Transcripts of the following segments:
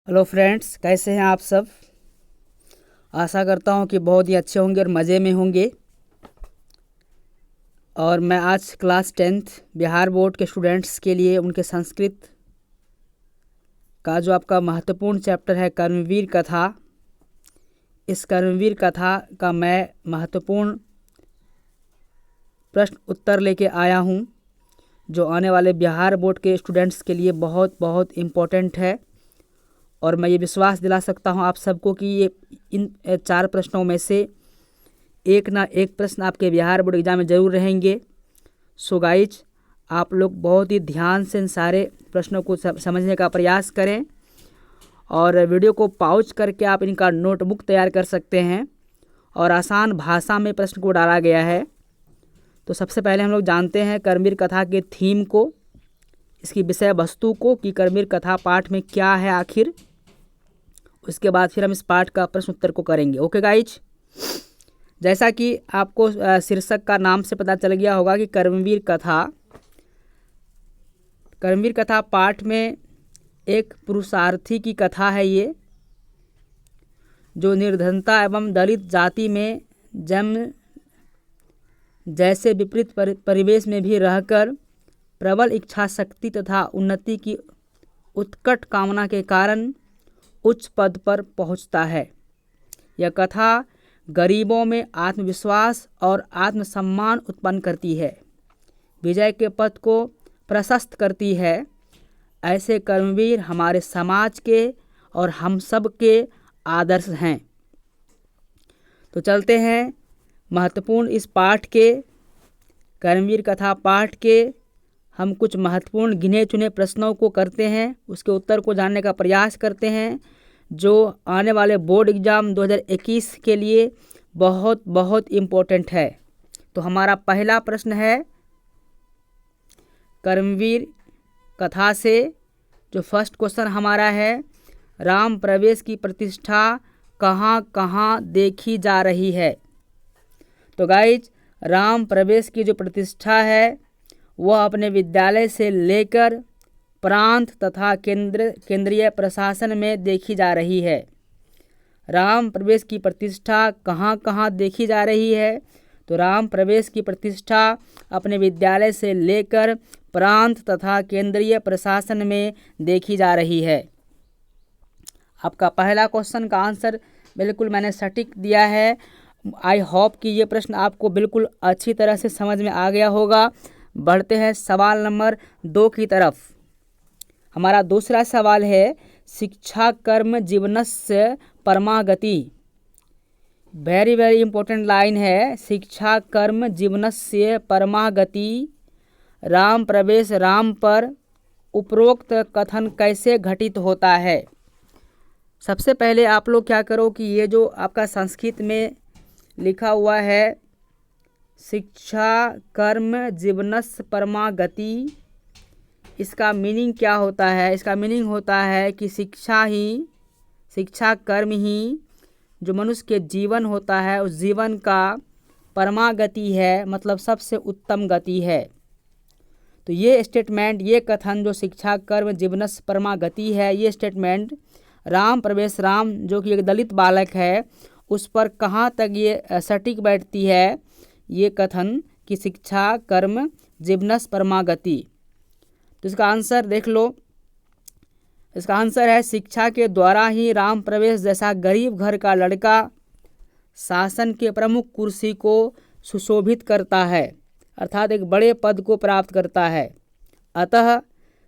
Hello friends, कैसे हैं आप सब। आशा करता हूं कि बहुत ही अच्छे होंगे और मज़े में होंगे। और मैं आज क्लास 10th बिहार बोर्ड के स्टूडेंट्स के लिए उनके संस्कृत का जो आपका महत्वपूर्ण चैप्टर है कर्मवीर कथा, इस कर्मवीर कथा का मैं महत्वपूर्ण प्रश्न उत्तर लेके आया हूं, जो आने वाले बिहार बोर्ड के स्टूडेंट्स के लिए बहुत बहुत इम्पोर्टेंट है। और मैं ये विश्वास दिला सकता हूं आप सबको कि ये इन 4 प्रश्नों में से एक ना एक प्रश्न आपके बिहार बोर्ड एग्जाम में ज़रूर रहेंगे। सो गाइज, आप लोग बहुत ही ध्यान से इन सारे प्रश्नों को समझने का प्रयास करें और वीडियो को पॉज करके आप इनका नोटबुक तैयार कर सकते हैं। और आसान भाषा में प्रश्न को डाला गया है। तो सबसे पहले हम लोग जानते हैं कर्मवीर कथा के थीम को, इसकी विषय वस्तु को कि कर्मवीर कथा पाठ में क्या है आखिर। उसके बाद फिर हम इस पाठ का प्रश्न उत्तर को करेंगे। ओके गाइज, जैसा कि आपको शीर्षक का नाम से पता चल गया होगा कि कर्मवीर कथा पाठ में एक पुरुषार्थी की कथा है ये, जो निर्धनता एवं दलित जाति में जन्म जैसे विपरीत परिवेश में भी रहकर प्रबल इच्छा शक्ति तथा उन्नति की उत्कट कामना के कारण उच्च पद पर पहुंचता है। यह कथा गरीबों में आत्मविश्वास और आत्मसम्मान उत्पन्न करती है, विजय के पथ को प्रशस्त करती है। ऐसे कर्मवीर हमारे समाज के और हम सब के आदर्श हैं। तो चलते हैं महत्वपूर्ण इस पाठ के, कर्मवीर कथा पाठ के हम कुछ महत्वपूर्ण गिने चुने प्रश्नों को करते हैं, उसके उत्तर को जानने का प्रयास करते हैं, जो आने वाले बोर्ड एग्ज़ाम 2021 के लिए बहुत बहुत इम्पोर्टेंट है। तो हमारा पहला प्रश्न है कर्मवीर कथा से, जो फर्स्ट क्वेश्चन हमारा है, राम प्रवेश की प्रतिष्ठा कहाँ कहाँ देखी जा रही है। तो गाइज, राम प्रवेश की जो प्रतिष्ठा है वह अपने विद्यालय से लेकर प्रांत तथा केंद्रीय प्रशासन में देखी जा रही है। राम प्रवेश की प्रतिष्ठा कहाँ कहाँ देखी जा रही है। तो राम प्रवेश की प्रतिष्ठा अपने विद्यालय से लेकर प्रांत तथा केंद्रीय प्रशासन में देखी जा रही है। आपका पहला क्वेश्चन का आंसर बिल्कुल मैंने सटीक दिया है। आई होप कि ये प्रश्न आपको बिल्कुल अच्छी तरह से समझ में आ गया होगा। बढ़ते हैं सवाल नंबर 2 की तरफ। हमारा दूसरा सवाल है, शिक्षा कर्म जीवनस्य परमा गति। वेरी वेरी इंपॉर्टेंट लाइन है, शिक्षा कर्म जीवनस्य परमा गति। राम प्रवेश राम पर उपरोक्त कथन कैसे घटित होता है। सबसे पहले आप लोग क्या करो कि ये जो आपका संस्कृत में लिखा हुआ है शिक्षा कर्म जीवनस्य परमा गति, इसका मीनिंग क्या होता है। इसका मीनिंग होता है कि शिक्षा कर्म ही जो मनुष्य के जीवन होता है उस जीवन का परमा गति है, मतलब सबसे उत्तम गति है। तो ये स्टेटमेंट, ये कथन जो शिक्षा कर्म जीवनस्य परमा गति है, ये स्टेटमेंट राम प्रवेश राम जो कि एक दलित बालक है उस पर कहाँ तक ये सटीक बैठती है, ये कथन कि शिक्षा कर्म जीवनस्य परमा गति। तो इसका आंसर देख लो। इसका आंसर है, शिक्षा के द्वारा ही राम प्रवेश जैसा गरीब घर का लड़का शासन के प्रमुख कुर्सी को सुशोभित करता है, अर्थात एक बड़े पद को प्राप्त करता है। अतः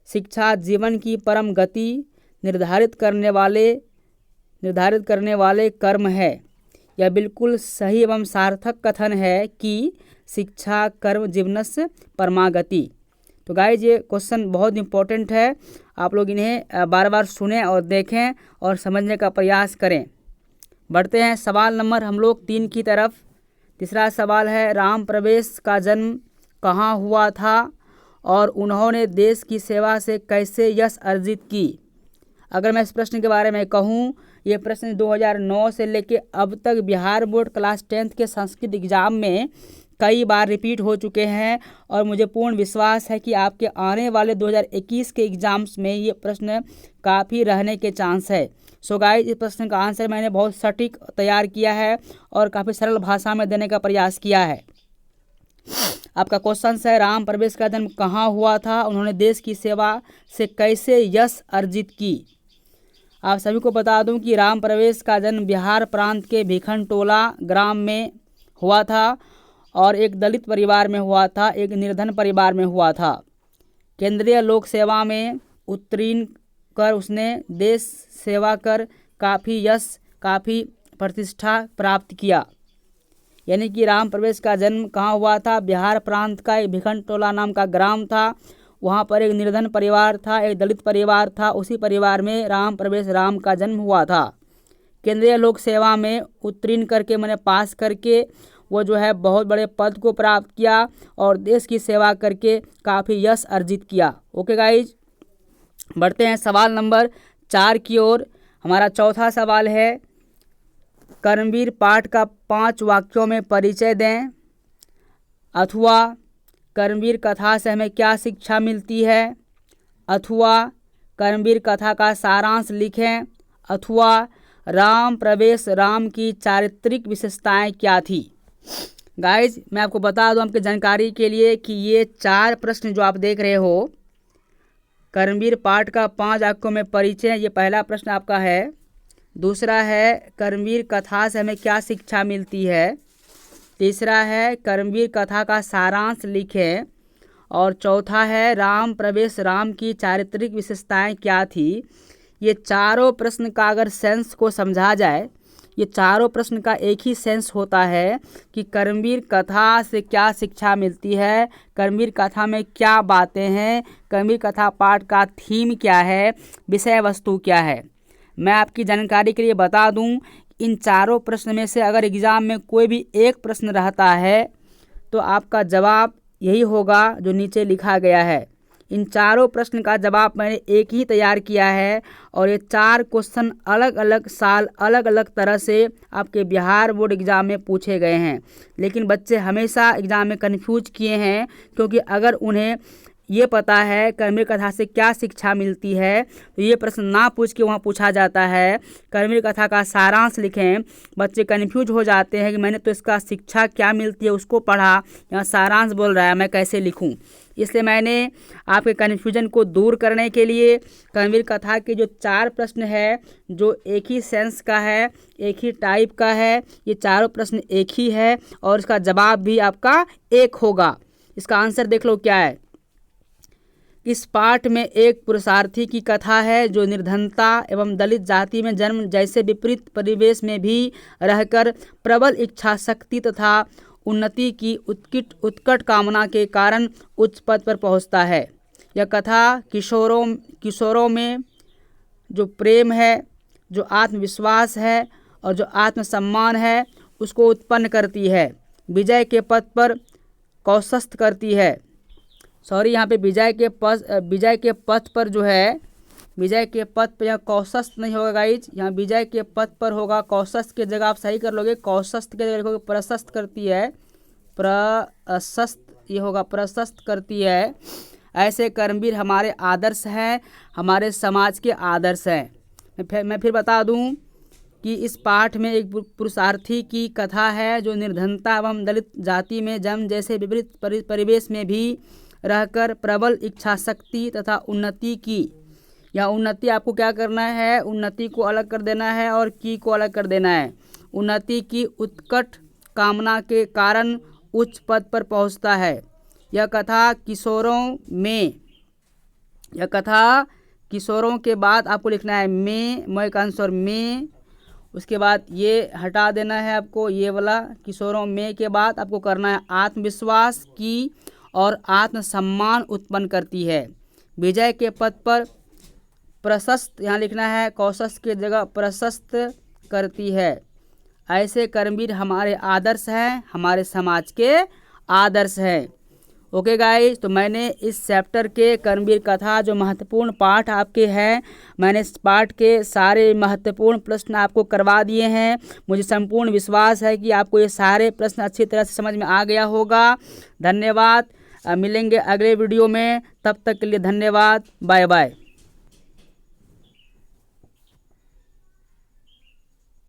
शिक्षा जीवन की परम गति निर्धारित करने वाले कर्म है। यह बिल्कुल सही एवं सार्थक कथन है कि शिक्षा कर्म जीवनस्य परमा गति। तो गाइज, ये क्वेश्चन बहुत इंपॉर्टेंट है, आप लोग इन्हें बार बार सुनें और देखें और समझने का प्रयास करें। बढ़ते हैं सवाल नंबर हम लोग 3 की तरफ। तीसरा सवाल है, राम प्रवेश का जन्म कहाँ हुआ था और उन्होंने देश की सेवा से कैसे यश अर्जित की। अगर मैं इस प्रश्न के बारे में कहूँ, ये प्रश्न 2009 से लेके अब तक बिहार बोर्ड क्लास 10th के संस्कृत एग्जाम में कई बार रिपीट हो चुके हैं और मुझे पूर्ण विश्वास है कि आपके आने वाले 2021 के एग्ज़ाम्स में ये प्रश्न काफ़ी रहने के चांस है। सो गाइस, इस प्रश्न का आंसर मैंने बहुत सटीक तैयार किया है और काफ़ी सरल भाषा में देने का प्रयास किया है। आपका क्वेश्चन है, राम प्रवेश का जन्म कहाँ हुआ था, उन्होंने देश की सेवा से कैसे यश अर्जित की। आप सभी को बता दूं कि राम प्रवेश का जन्म बिहार प्रांत के भिखनटोला ग्राम में हुआ था और एक दलित परिवार में हुआ था, एक निर्धन परिवार में हुआ था। केंद्रीय लोक सेवा में उत्तीर्ण कर उसने देश सेवा कर काफ़ी यश, काफ़ी प्रतिष्ठा प्राप्त किया। यानी कि राम प्रवेश का जन्म कहाँ हुआ था, बिहार प्रांत का एक भिखनटोला नाम का ग्राम था, वहाँ पर एक निर्धन परिवार था, एक दलित परिवार था, उसी परिवार में राम प्रवेश राम का जन्म हुआ था। केंद्रीय लोक सेवा में उत्तीर्ण करके, मैंने पास करके वो जो है बहुत बड़े पद को प्राप्त किया और देश की सेवा करके काफ़ी यश अर्जित किया। ओके गाइज, बढ़ते हैं सवाल नंबर 4 की ओर। हमारा चौथा सवाल है, कर्मवीर पाठ का 5 वाक्यों में परिचय दें, अथवा कर्मवीर कथा से हमें क्या शिक्षा मिलती है, अथवा कर्मवीर कथा का सारांश लिखें, अथवा राम प्रवेश राम की चारित्रिक विशेषताएं क्या थी। गाइज, मैं आपको बता दूं आपकी जानकारी के लिए कि ये 4 प्रश्न जो आप देख रहे हो, कर्मवीर पाठ का 5 वाक्यों में परिचय, ये पहला प्रश्न आपका है। दूसरा है, कर्मवीर कथा से हमें क्या शिक्षा मिलती है। तीसरा है, कर्मवीर कथा का सारांश लिखें। और चौथा है, राम प्रवेश राम की चारित्रिक विशेषताएं क्या थी। ये चारों प्रश्न का अगर सेंस को समझा जाए, ये चारों प्रश्न का एक ही सेंस होता है कि कर्मवीर कथा से क्या शिक्षा मिलती है, कर्मवीर कथा में क्या बातें हैं, कर्मवीर कथा पाठ का थीम क्या है, विषय वस्तु क्या है। मैं आपकी जानकारी के लिए बता दूं, इन चारों प्रश्न में से अगर एग्ज़ाम में कोई भी एक प्रश्न रहता है तो आपका जवाब यही होगा जो नीचे लिखा गया है। इन चारों प्रश्न का जवाब मैंने एक ही तैयार किया है और ये 4 क्वेश्चन अलग अलग साल अलग अलग तरह से आपके बिहार बोर्ड एग्ज़ाम में पूछे गए हैं। लेकिन बच्चे हमेशा एग्ज़ाम में कन्फ्यूज किए हैं, क्योंकि अगर उन्हें ये पता है कर्मवीर कथा से क्या शिक्षा मिलती है तो ये प्रश्न ना पूछ के वहाँ पूछा जाता है कर्मवीर कथा का सारांश लिखें। बच्चे कन्फ्यूज हो जाते हैं कि मैंने तो इसका शिक्षा क्या मिलती है उसको पढ़ा, यहाँ सारांश बोल रहा है, मैं कैसे लिखूँ। इसलिए मैंने आपके कन्फ्यूजन को दूर करने के लिए कर्मवीर कथा के जो 4 प्रश्न है, जो एक ही सेंस का है, एक ही टाइप का है, ये चारों प्रश्न एक ही है और इसका जवाब भी आपका एक होगा। इसका आंसर देख लो क्या है। इस पाठ में एक पुरुषार्थी की कथा है जो निर्धनता एवं दलित जाति में जन्म जैसे विपरीत परिवेश में भी रहकर प्रबल इच्छा शक्ति तथा उन्नति की उत्कट कामना के कारण उच्च पद पर पहुंचता है। यह कथा किशोरों में जो प्रेम है, जो आत्मविश्वास है और जो आत्मसम्मान है उसको उत्पन्न करती है। विजय के पथ पर कौशस्त करती है। यहाँ पे विजय के पथ पर जो है, विजय के पथ पर यहाँ कौशस्त नहीं होगा गाइज, यहाँ विजय के पथ पर होगा। कौशस्त की जगह आप सही कर लोगे, कौशस्त की जगह लिखोगे प्रशस्त करती है, प्रशस्त ये होगा, प्रशस्त करती है। ऐसे कर्मवीर हमारे आदर्श हैं, हमारे समाज के आदर्श हैं। मैं फिर बता दूं कि इस पाठ में एक पुरुषार्थी की कथा है जो निर्धनता एवं दलित जाति में जन्म जैसे विपरीत परिवेश में भी रहकर प्रबल इच्छा शक्ति तथा उन्नति की, या उन्नति आपको क्या करना है, उन्नति को अलग कर देना है और की को अलग कर देना है। उन्नति की उत्कट कामना के कारण उच्च पद पर पहुंचता है। यह कथा किशोरों के बाद आपको लिखना है मैं का आंसर में, उसके बाद ये हटा देना है आपको, ये वाला किशोरों में के बाद आपको करना है आत्मविश्वास की और आत्मसम्मान उत्पन्न करती है। विजय के पद पर प्रशस्त यहाँ लिखना है, कौशस्त की जगह प्रशस्त करती है। ऐसे कर्मवीर हमारे आदर्श हैं, हमारे समाज के आदर्श हैं। ओके गाइस, तो मैंने इस चैप्टर के कर्मवीर कथा जो महत्वपूर्ण पाठ आपके हैं, मैंने इस पाठ के सारे महत्वपूर्ण प्रश्न आपको करवा दिए हैं। मुझे संपूर्ण विश्वास है कि आपको ये सारे प्रश्न अच्छी तरह से समझ में आ गया होगा। धन्यवाद। मिलेंगे अगले वीडियो में, तब तक के लिए धन्यवाद। Bye bye.